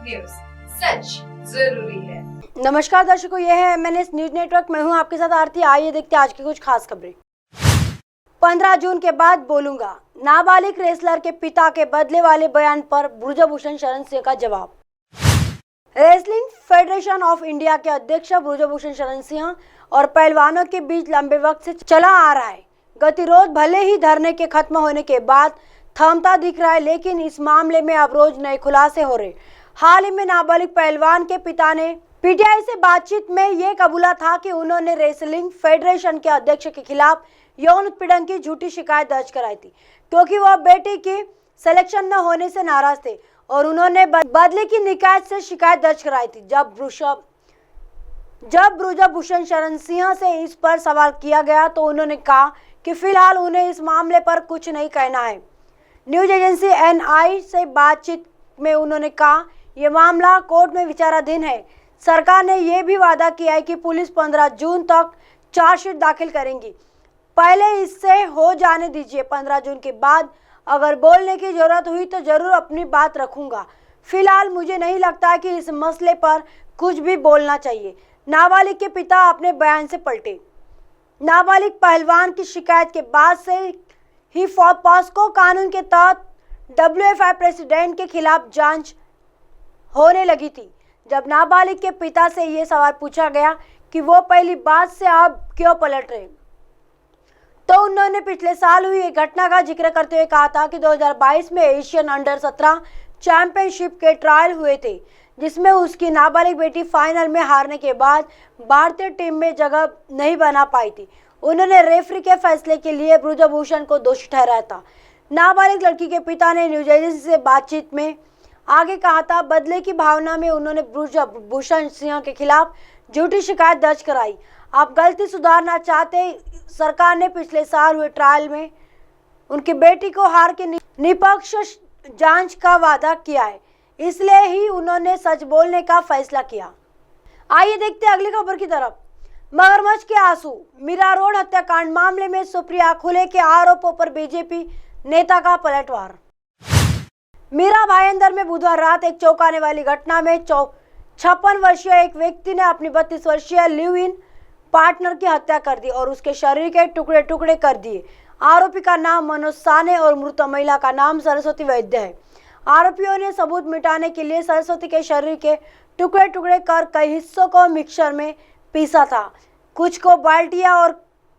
News, सच जरूरी है। नमस्कार दर्शकों, यह है MNS न्यूज नेटवर्क। मैं हूं आपके साथ आरती। आइए देखते हैं आज की कुछ खास खबरें। 15 जून के बाद बोलूंगा, नाबालिग रेसलर के पिता के बदले वाले बयान पर ब्रजभूषण शरण सिंह का जवाब। रेसलिंग फेडरेशन ऑफ इंडिया के अध्यक्ष ब्रजभूषण शरण सिंह और पहलवानों के बीच लंबे वक्त से चला आ रहा है गतिरोध भले ही धरने के खत्म होने के बाद थमता दिख रहा है, लेकिन इस मामले में अब रोज नए खुलासे हो रहे। हाल ही में नाबालिग पहलवान के पिता ने पीटीआई से बातचीत में ये कबूला था कि उन्होंने रेसलिंग फेडरेशन के अध्यक्ष के खिलाफ यौन उत्पीड़न की झूठी शिकायत दर्ज कराई थी, क्योंकि वह बेटी की सिलेक्शन न होने से नाराज थे और उन्होंने बदले की निकाय से शिकायत दर्ज कराई थी। जब ब्रजभूषण शरण सिंह से इस पर सवाल किया गया तो उन्होंने कहा कि फिलहाल उन्हें इस मामले पर कुछ नहीं कहना है। न्यूज एजेंसी NI से बातचीत में उन्होंने कहा, यह मामला कोर्ट में विचाराधीन है। सरकार ने यह भी वादा किया है कि पुलिस 15 जून तक चार्जशीट दाखिल करेंगी। पहले इससे हो जाने दीजिए। 15 जून के बाद अगर बोलने की जरूरत हुई तो जरूर अपनी बात रखूंगा। फिलहाल मुझे नहीं लगता कि इस मसले पर कुछ भी बोलना चाहिए। नाबालिग के पिता अपने बयान से पलटे। नाबालिग पहलवान की शिकायत के बाद से ही पॉस्को कानून के तहत WFI प्रेसिडेंट के खिलाफ जांच होने लगी थी। जब नाबालिग के पिता से ये सवाल पूछा गया कि वो पहली बात से अब क्यों पलट रहे, तो उन्होंने पिछले साल हुई एक घटना का जिक्र करते हुए कहा था कि 2022 में एशियन अंडर 17 चैंपियनशिप के ट्रायल हुए थे, जिसमें उसकी नाबालिग बेटी फाइनल में हारने के बाद भारतीय टीम में जगह नहीं बना पाई थी। उन्होंने रेफरी के फैसले के लिए ब्रजभूषण को दोषी ठहराया था। नाबालिग लड़की के पिता ने न्यूज एजेंसी से बातचीत में आगे कहा था, बदले की भावना में उन्होंने ब्रजभूषण सिंह के खिलाफ झूठी शिकायत दर्ज कराई। आप गलती सुधारना चाहते। सरकार ने पिछले साल हुए ट्रायल में उनकी बेटी को हार के निष्पक्ष जांच का वादा किया है, इसलिए ही उन्होंने सच बोलने का फैसला किया। आइए देखते हैं अगली खबर की तरफ। मगरमच्छ के आंसू, मीरा रोड हत्याकांड मामले में सुप्रिया खुले के आरोपों पर बीजेपी नेता का पलटवार। मीरा भाईंदर में बुधवार रात एक चौंकाने वाली घटना में 56 वर्षीय एक व्यक्ति ने अपनी 32 वर्षीय लिव इन पार्टनर की हत्या कर दी और उसके शरीर के टुकड़े टुकड़े कर दिए। आरोपी का नाम मनोज साने और मृत महिला का नाम सरस्वती वैद्य है। आरोपियों ने सबूत मिटाने के लिए सरस्वती के शरीर के टुकड़े टुकड़े कर कई हिस्सों को मिक्सर में पीसा था, कुछ को बाल्टियां और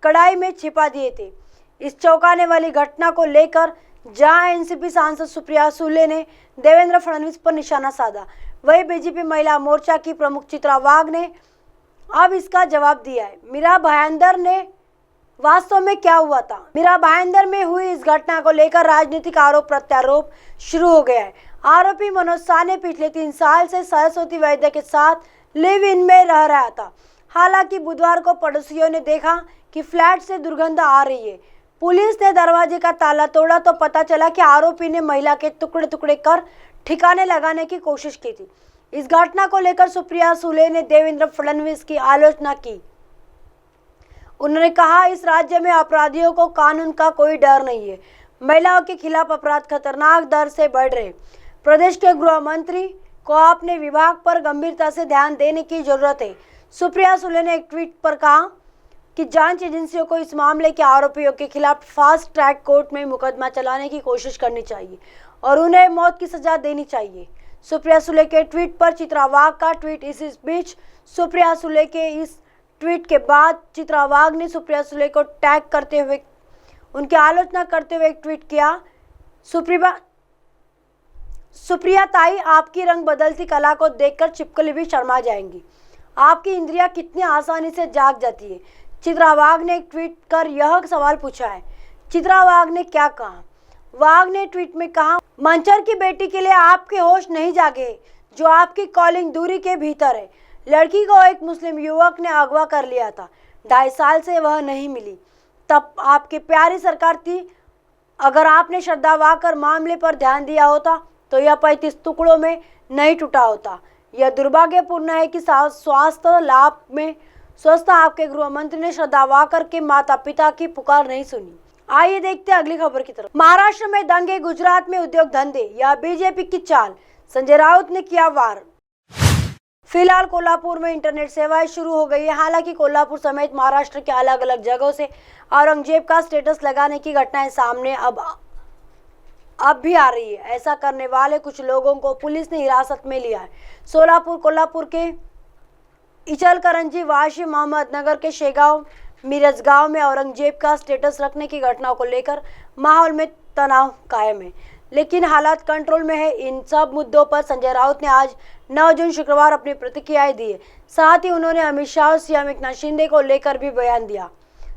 कढ़ाई में छिपा दिए थे। इस चौंकाने वाली घटना को लेकर जहां एनसीपी सांसद सुप्रिया सुले ने देवेंद्र फडणवीस पर निशाना साधा, वही बीजेपी महिला मोर्चा की प्रमुख चित्रा वाघ ने अब इसका जवाब दिया है। मीरा भाईंदर ने वास्तव में क्या हुआ था? मीरा भाईंदर में हुई इस घटना को लेकर राजनीतिक आरोप प्रत्यारोप शुरू हो गया है। आरोपी मनोज साने पिछले 3 साल से सरस्वती वैद्य के साथ लिव इन में रह रहा था। हालांकि बुधवार को पड़ोसियों ने देखा कि फ्लैट से दुर्गंध आ रही है। पुलिस ने दरवाजे का ताला तोड़ा तो पता चला कि आरोपी ने महिला के टुकड़े टुकड़े कर ठिकाने लगाने की कोशिश की थी। इस घटना को लेकर सुप्रिया सुले ने देवेंद्र फडणवीस की आलोचना की। उन्होंने कहा, इस राज्य में अपराधियों को कानून का कोई डर नहीं है। महिलाओं के खिलाफ अपराध खतरनाक दर से बढ़ रहे। प्रदेश के गृह मंत्री को अपने विभाग पर गंभीरता से ध्यान देने की जरूरत है। सुप्रिया सुले ने एक ट्वीट पर कहा कि जांच एजेंसियों को इस मामले के आरोपियों के खिलाफ फास्ट ट्रैक कोर्ट में मुकदमा चलाने की कोशिश करनी चाहिए और उन्हें मौत की सजा देनी चाहिए। सुप्रिया सुले के ट्वीट पर चित्रा वाघ का ट्वीट। इस बीच सुप्रिया सुले के इस ट्वीट के बाद चित्रा वाघ ने सुप्रिया सुले को टैग करते हुए उनकी आलोचना करते हुए एक ट्वीट किया, सुप्रिया ताई, आपकी रंग बदलती कला को देखकर छिपकली भी शर्मा जाएंगी। आपकी इंद्रियां कितनी आसानी से जाग जाती है। चित्रा वाघ ने एक ट्वीट कर यह सवाल पूछा है। चित्रा वाघ ने क्या कहा? वाघ ने ट्वीट में कहा, मंचर की बेटी के लिए आपके होश नहीं जागे जो आपकी कॉलिंग दूरी के भीतर है। लड़की को एक मुस्लिम युवक ने अगवा कर लिया था। 2.5 साल से वह नहीं मिली। तब आपकी प्यारी सरकार थी। अगर आपने श्रद्धा वाकर मामले पर ध्यान दिया होता तो यह 35 टुकड़ों में नहीं टूटा होता। यह दुर्भाग्यपूर्ण है कि स्वास्थ्य लाभ में स्वस्थ आपके गृह मंत्री ने श्रद्धा वाकर के माता पिता की पुकार नहीं सुनी। आइए देखते हैं अगली खबर की तरफ। महाराष्ट्र में दंगे, गुजरात में उद्योग धंधे, यह बीजेपी की चाल। संजय राउत ने किया वार। फिलहाल कोल्हापुर में इंटरनेट सेवाएं शुरू हो गई है। हालांकि कोल्हापुर समेत महाराष्ट्र के अलग अलग जगहों से औरंगजेब का स्टेटस लगाने की घटनाएं सामने अब भी आ रही है। ऐसा करने वाले कुछ लोगों को पुलिस ने हिरासत में लिया है। सोलापुर कोल्हापुर के इचलकरंजी, वाशी, मोहम्मदनगर के शेगांव, मिरज गांव में औरंगजेब का स्टेटस रखने की घटनाओं को लेकर माहौल में तनाव कायम है, लेकिन हालात कंट्रोल में है। इन सब मुद्दों पर संजय राउत ने आज 9 जून शुक्रवार अपनी प्रतिक्रियाएं दी है। साथ ही उन्होंने अमित शाह और सीएम एकनाथ शिंदे को लेकर भी बयान दिया।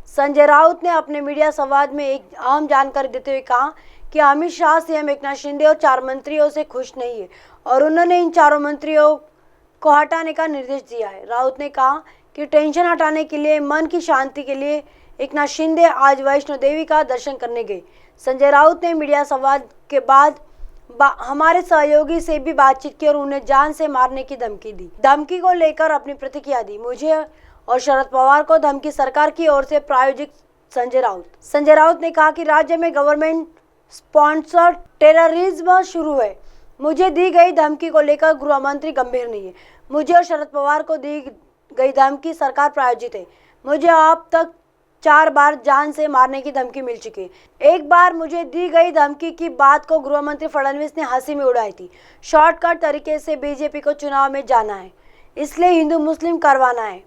संजय राउत ने अपने मीडिया संवाद में एक अहम जानकारी देते हुए कहा कि अमित शाह, सीएम एकनाथ शिंदे और 4 मंत्रियों से खुश नहीं है और उन्होंने इन 4 मंत्रियों को हटाने का निर्देश दिया है। राउत ने कहा कि टेंशन हटाने के लिए, मन की शांति के लिए एकनाथ शिंदे आज वैष्णो देवी का दर्शन करने गए। संजय राउत ने मीडिया संवाद के बाद हमारे सहयोगी से भी बातचीत की और उन्हें जान से मारने की धमकी दी। धमकी को लेकर अपनी प्रतिक्रिया दी। मुझे और शरद पवार को धमकी सरकार की ओर से प्रायोजित संजय राउत ने कहा कि राज्य में गवर्नमेंट स्पॉन्सर्ड टेररिज्म शुरू है। मुझे दी गई धमकी को लेकर गृह मंत्री गंभीर नहीं है। मुझे और शरद पवार को दी गई धमकी सरकार प्रायोजित है। मुझे अब तक 4 बार जान से मारने की धमकी मिल चुकी है। एक बार मुझे दी गई धमकी की बात को गृह मंत्री फडणवीस ने हंसी में उड़ाई थी। शॉर्टकट तरीके से बीजेपी को चुनाव में जाना है, इसलिए हिंदू मुस्लिम करवाना है।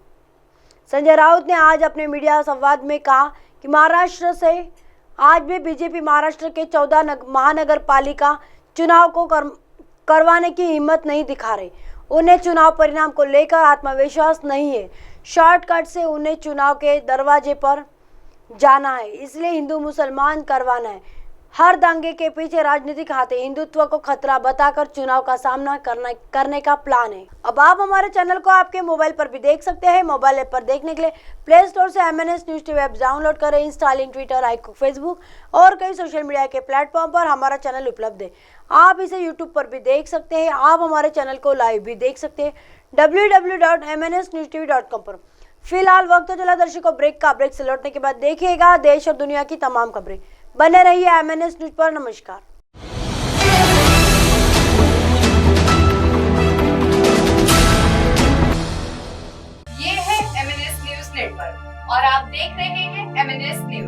संजय राउत ने आज अपने मीडिया संवाद में कहा कि महाराष्ट्र से आज भी बीजेपी महाराष्ट्र के 14 महानगर पालिका चुनाव को करवाने की हिम्मत नहीं दिखा रही। उन्हें चुनाव परिणाम को लेकर आत्मविश्वास नहीं है। शॉर्टकट से उन्हें चुनाव के दरवाजे पर जाना है, इसलिए हिंदू मुसलमान करवाना है। हर दंगे के पीछे राजनीतिक हाथ है। हिंदुत्व को खतरा बताकर चुनाव का सामना करने का प्लान है। अब आप हमारे चैनल को आपके मोबाइल पर भी देख सकते हैं। मोबाइल ऐप पर देखने के लिए प्ले स्टोर से MNS news TV app download करें। इंस्टॉलिंग ट्विटर, iQOO, फेसबुक और कई सोशल मीडिया के प्लेटफॉर्म पर हमारा चैनल उपलब्ध है। आप इसे यूट्यूब पर भी देख सकते हैं। आप हमारे चैनल को लाइव भी देख सकते हैं www.mnsnewstv.com पर। फिलहाल वक्त तो चला दर्शकों ब्रेक का। ब्रेक से लौटने के बाद देखिएगा देश और दुनिया की तमाम खबरें। बने रहिए MNS न्यूज पर। नमस्कार। ये है MNS न्यूज नेटवर्क और आप देख रहे हैं MNS न्यूज।